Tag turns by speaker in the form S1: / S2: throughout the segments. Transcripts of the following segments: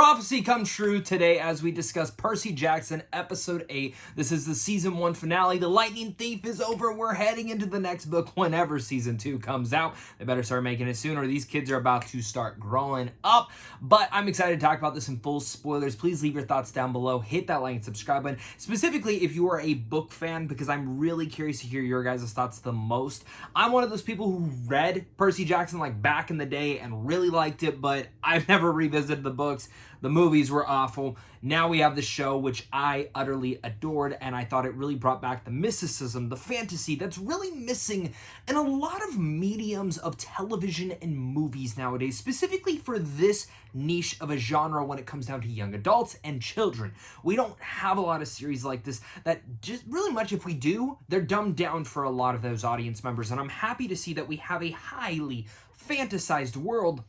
S1: prophecy come true today as we discuss Percy Jackson Episode 8. This is the Season 1 finale. The Lightning Thief is over. We're heading into the next book whenever Season 2 comes out. They better start making it soon or these kids are about to start growing up. But I'm excited to talk about this in full spoilers. Please leave your thoughts down below. Hit that like and subscribe button. Specifically, if you are a book fan, because I'm really curious to hear your guys' thoughts the most. I'm one of those people who read Percy Jackson like back in the day and really liked it, but I've never revisited the books. The movies were awful. Now we have the show, which I utterly adored, and I thought it really brought back the mysticism, the fantasy that's really missing in a lot of mediums of television and movies nowadays, specifically for this niche of a genre when it comes down to young adults and children. We don't have a lot of series like this that just really much, if we do, they're dumbed down for a lot of those audience members, and I'm happy to see that we have a highly fantasized world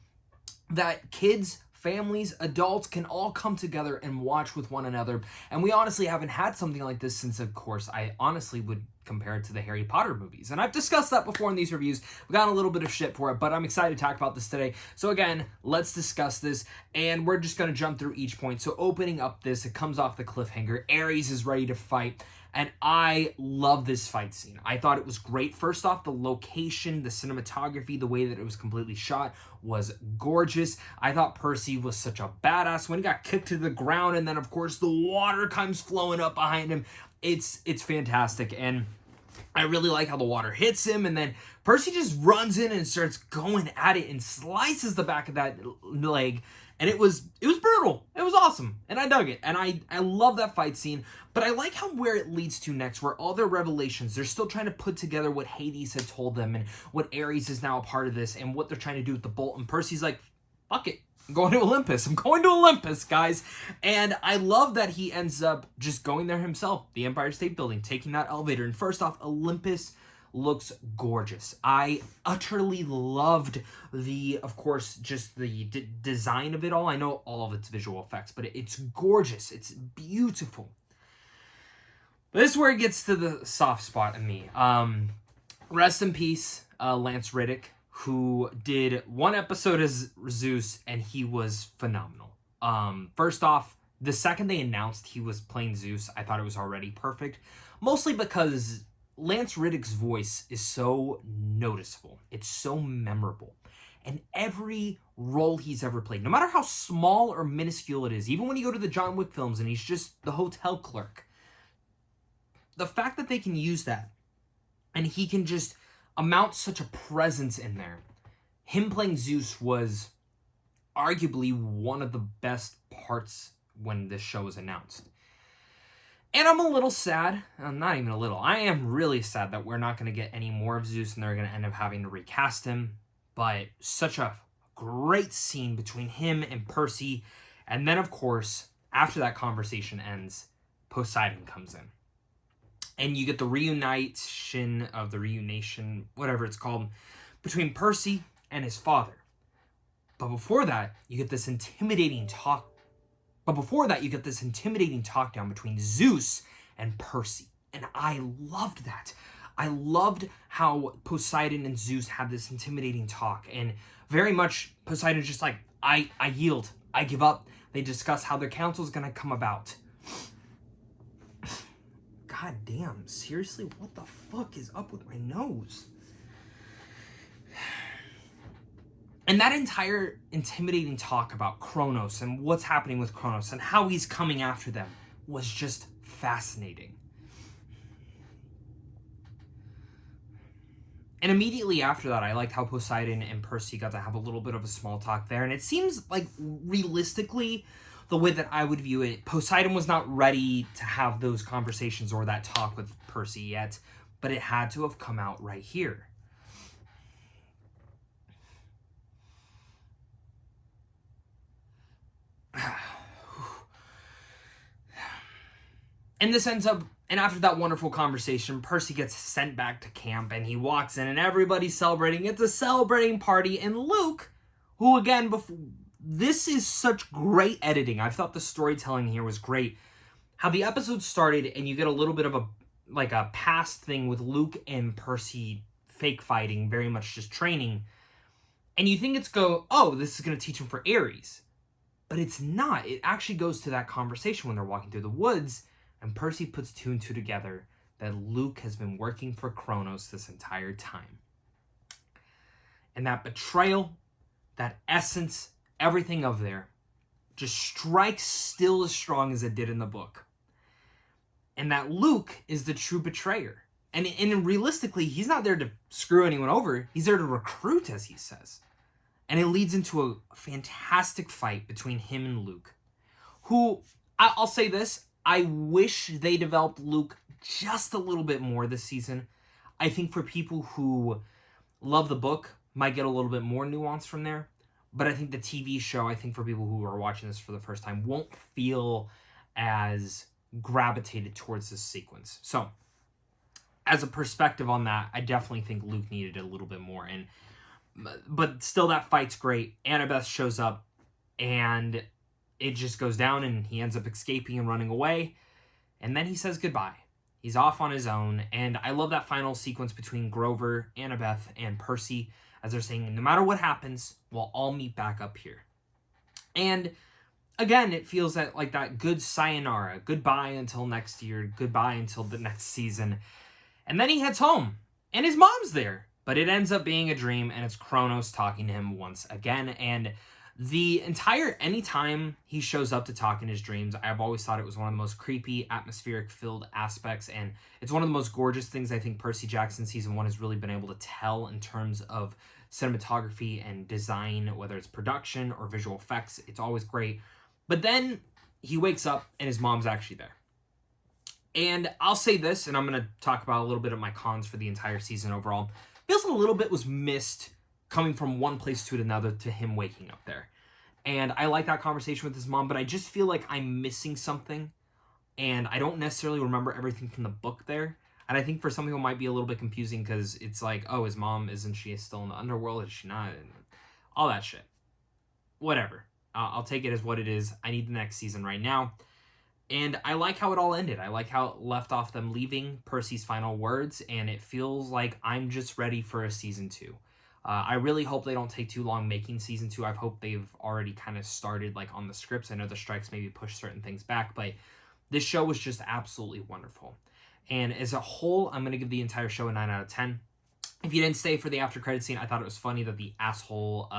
S1: that kids, families, adults can all come together and watch with one another. And we honestly haven't had something like this since, of course, I honestly would compare it to the Harry Potter movies. And I've discussed that before in these reviews. We got a little bit of shit for it, but I'm excited to talk about this today. So again, let's discuss this, and we're just going to jump through each point. So opening up this, it comes off the cliffhanger. Ares is ready to fight. And I love this fight scene. I thought it was great. First off, the location, the cinematography, the way that it was completely shot was gorgeous. I thought Percy was such a badass when he got kicked to the ground, and then of course the water comes flowing up behind him. It's fantastic, and I really like how the water hits him, and then Percy just runs in and starts going at it and slices the back of that leg. And it was brutal. It was awesome. And I dug it. And I love that fight scene. But I like how where it leads to next, where all their revelations, they're still trying to put together what Hades had told them and what Ares is now a part of this and what they're trying to do with the bolt. And Percy's like, fuck it. I'm going to Olympus. I'm going to Olympus, guys. And I love that he ends up just going there himself. The Empire State Building, taking that elevator. And first off, Olympus looks gorgeous. I utterly loved of course, just the design of it all. I know all of its visual effects, but it's gorgeous. It's beautiful. But this is where it gets to the soft spot in me. Rest in peace, Lance Riddick, who did one episode as Zeus, and he was phenomenal. First off, the second they announced he was playing Zeus, I thought it was already perfect, mostly because Lance Riddick's voice is so noticeable. It's so memorable. And every role he's ever played, no matter how small or minuscule it is, even when you go to the John Wick films and he's just the hotel clerk, the fact that they can use that and he can just amount such a presence in there. Him playing Zeus was arguably one of the best parts when this show was announced. And I'm a little sad, not even a little, I am really sad that we're not going to get any more of Zeus and they're going to end up having to recast him. But such a great scene between him and Percy. And then, of course, after that conversation ends, Poseidon comes in. And you get the reunition, whatever it's called, between Percy and his father. But before that, you get this intimidating talk. But before that, you get this intimidating talk down between Zeus and Percy. And I loved that. I loved how Poseidon and Zeus had this intimidating talk. And very much, Poseidon's just like, I yield. I give up. They discuss how their council's going to come about. God damn, seriously? What the fuck is up with my nose? And that entire intimidating talk about Kronos and what's happening with Kronos and how he's coming after them was just fascinating. And immediately after that, I liked how Poseidon and Percy got to have a little bit of a small talk there. And it seems like realistically, the way that I would view it, Poseidon was not ready to have those conversations or that talk with Percy yet, but it had to have come out right here. And this ends up, and after that wonderful conversation, Percy gets sent back to camp and he walks in and everybody's celebrating. It's a celebrating party. And Luke, who again, this is such great editing. I thought the storytelling here was great. How the episode started and you get a little bit of a past thing with Luke and Percy fake fighting, very much just training. And you think oh, this is going to teach him for Ares. But it's not. It actually goes to that conversation when they're walking through the woods, and Percy puts two and two together that Luke has been working for Kronos this entire time. And that betrayal, that essence, everything of there, just strikes still as strong as it did in the book. And that Luke is the true betrayer. And realistically, he's not there to screw anyone over. He's there to recruit, as he says. And it leads into a fantastic fight between him and Luke, who, I'll say this, I wish they developed Luke just a little bit more this season. I think for people who love the book, might get a little bit more nuance from there. But I think the TV show, I think for people who are watching this for the first time, won't feel as gravitated towards this sequence. So, as a perspective on that, I definitely think Luke needed a little bit more. But still, that fight's great. Annabeth shows up, and it just goes down, and he ends up escaping and running away. And then he says goodbye. He's off on his own. And I love that final sequence between Grover, Annabeth, and Percy, as they're saying, no matter what happens, we'll all meet back up here. And again, it feels like that good sayonara. Goodbye until next year. Goodbye until the next season. And then he heads home, and his mom's there. But it ends up being a dream, and it's Kronos talking to him once again. And anytime he shows up to talk in his dreams, I've always thought it was one of the most creepy, atmospheric-filled aspects. And it's one of the most gorgeous things I think Percy Jackson Season 1 has really been able to tell in terms of cinematography and design, whether it's production or visual effects. It's always great. But then he wakes up, and his mom's actually there. And I'll say this, and I'm going to talk about a little bit of my cons for the entire season overall. Feels a little bit was missed coming from one place to another to him waking up there. And I like that conversation with his mom, but I just feel like I'm missing something. And I don't necessarily remember everything from the book there. And I think for some people it might be a little bit confusing because it's like, oh, his mom, isn't she still in the underworld? Is she not? And all that shit. Whatever. I'll take it as what it is. I need the next season right now. And I like how it all ended. I like how it left off them leaving Percy's final words, and it feels like I'm just ready for a season 2. I really hope they don't take too long making season 2. I hope they've already kind of started like on the scripts. I know the strikes maybe push certain things back, but this show was just absolutely wonderful. And as a whole, I'm going to give the entire show a 9 out of 10. If you didn't stay for the after credit scene, I thought it was funny that the asshole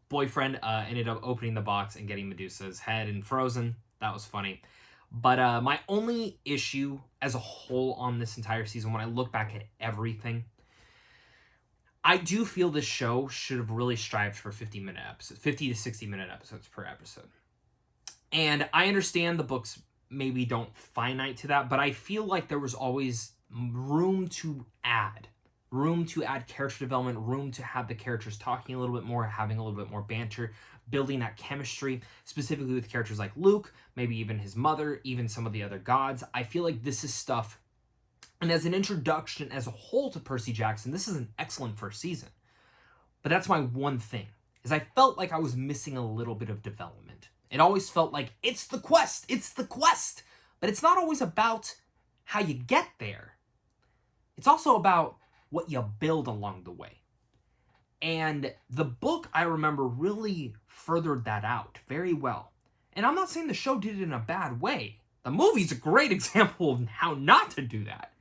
S1: boyfriend ended up opening the box and getting Medusa's head and frozen. That was funny. But my only issue as a whole on this entire season, when I look back at everything, I do feel this show should have really strived for 50-minute episodes, 50 to 60-minute episodes per episode. And I understand the books maybe don't finite to that, but I feel like there was always room to add character development, room to have the characters talking a little bit more, having a little bit more banter, building that chemistry, specifically with characters like Luke, maybe even his mother, even some of the other gods. I feel like this is stuff, and as an introduction as a whole to Percy Jackson, this is an excellent first season. But that's my one thing, is I felt like I was missing a little bit of development. It always felt like, it's the quest, but it's not always about how you get there. It's also about what you build along the way. And the book, I remember, really furthered that out very well. And I'm not saying the show did it in a bad way. The movie's a great example of how not to do that.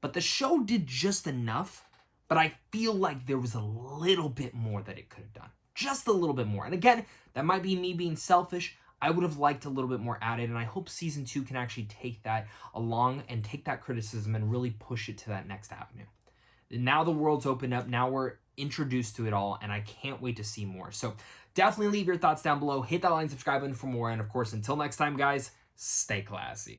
S1: But the show did just enough, but I feel like there was a little bit more that it could have done. Just a little bit more. And again, that might be me being selfish. I would have liked a little bit more added, and I hope season 2 can actually take that along and take that criticism and really push it to that next avenue. Now the world's opened up. Now we're introduced to it all, and I can't wait to see more. So definitely leave your thoughts down below. Hit that like and subscribe button for more. And of course, until next time, guys, stay classy.